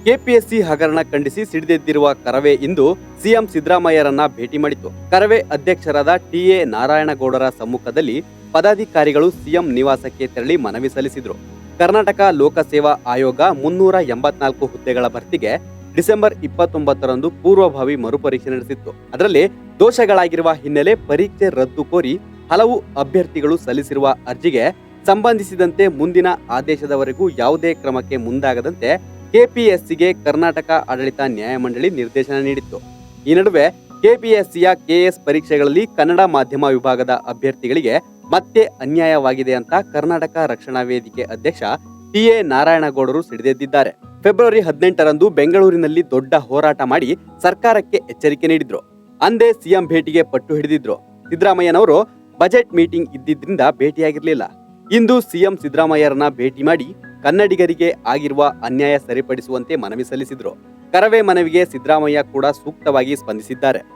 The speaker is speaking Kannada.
ಕೆಪಿಎಸ್ಸಿ ಹಗರಣ ಖಂಡಿಸಿ ಸಿಡಿದೆದ್ದಿರುವ ಕರವೇ ಇಂದು ಸಿಎಂ ಸಿದ್ದರಾಮಯ್ಯರನ್ನ ಭೇಟಿ ಮಾಡಿತು. ಕರವೇ ಅಧ್ಯಕ್ಷರಾದ ಟಿಎ ನಾರಾಯಣಗೌಡರ ಸಮ್ಮುಖದಲ್ಲಿ ಪದಾಧಿಕಾರಿಗಳು ಸಿಎಂ ನಿವಾಸಕ್ಕೆ ತೆರಳಿ ಮನವಿ ಸಲ್ಲಿಸಿದರು. ಕರ್ನಾಟಕ ಲೋಕಸೇವಾ ಆಯೋಗ 384 ಹುದ್ದೆಗಳ ಭರ್ತಿಗೆ ಡಿಸೆಂಬರ್ 29ರಂದು ಪೂರ್ವಭಾವಿ ಮರುಪರೀಕ್ಷೆ ನಡೆಸಿತ್ತು. ಅದರಲ್ಲಿ ದೋಷಗಳಾಗಿರುವ ಹಿನ್ನೆಲೆ ಪರೀಕ್ಷೆ ರದ್ದು ಕೋರಿ ಹಲವು ಅಭ್ಯರ್ಥಿಗಳು ಸಲ್ಲಿಸಿರುವ ಅರ್ಜಿಗೆ ಸಂಬಂಧಿಸಿದಂತೆ ಮುಂದಿನ ಆದೇಶದವರೆಗೂ ಯಾವುದೇ ಕ್ರಮಕ್ಕೆ ಮುಂದಾಗದಂತೆ ಕೆಪಿಎಸ್ಸಿಗೆ ಕರ್ನಾಟಕ ಆಡಳಿತ ನ್ಯಾಯಮಂಡಳಿ ನಿರ್ದೇಶನ ನೀಡಿತ್ತು. ಈ ನಡುವೆ ಕೆಪಿಎಸ್ಸಿಯ ಕೆಎಸ್ ಪರೀಕ್ಷೆಗಳಲ್ಲಿ ಕನ್ನಡ ಮಾಧ್ಯಮ ವಿಭಾಗದ ಅಭ್ಯರ್ಥಿಗಳಿಗೆ ಮತ್ತೆ ಅನ್ಯಾಯವಾಗಿದೆ ಅಂತ ಕರ್ನಾಟಕ ರಕ್ಷಣಾ ವೇದಿಕೆ ಅಧ್ಯಕ್ಷ ಟಿಎ ನಾರಾಯಣಗೌಡರು ಸಿಡಿದೆದ್ದಿದ್ದಾರೆ. ಫೆಬ್ರವರಿ 18ರಂದು ಬೆಂಗಳೂರಿನಲ್ಲಿ ದೊಡ್ಡ ಹೋರಾಟ ಮಾಡಿ ಸರ್ಕಾರಕ್ಕೆ ಎಚ್ಚರಿಕೆ ನೀಡಿದ್ರು. ಅಂದೇ ಸಿಎಂ ಭೇಟಿಗೆ ಪಟ್ಟು ಹಿಡಿದಿದ್ರು. ಸಿದ್ದರಾಮಯ್ಯನವರು ಬಜೆಟ್ ಮೀಟಿಂಗ್ ಇದ್ದಿದ್ರಿಂದ ಭೇಟಿಯಾಗಿರಲಿಲ್ಲ. ಇಂದು ಸಿಎಂ ಸಿದ್ದರಾಮಯ್ಯರನ್ನ ಭೇಟಿ ಮಾಡಿ ಕನ್ನಡಿಗರಿಗೆ ಆಗಿರುವ ಅನ್ಯಾಯ ಸರಿಪಡಿಸುವಂತೆ ಮನವಿ ಸಲ್ಲಿಸಿದ್ರು. ಕರವೇ ಮನವಿಗೆ ಸಿದ್ದರಾಮಯ್ಯ ಕೂಡ ಸೂಕ್ತವಾಗಿ ಸ್ಪಂದಿಸಿದ್ದಾರೆ.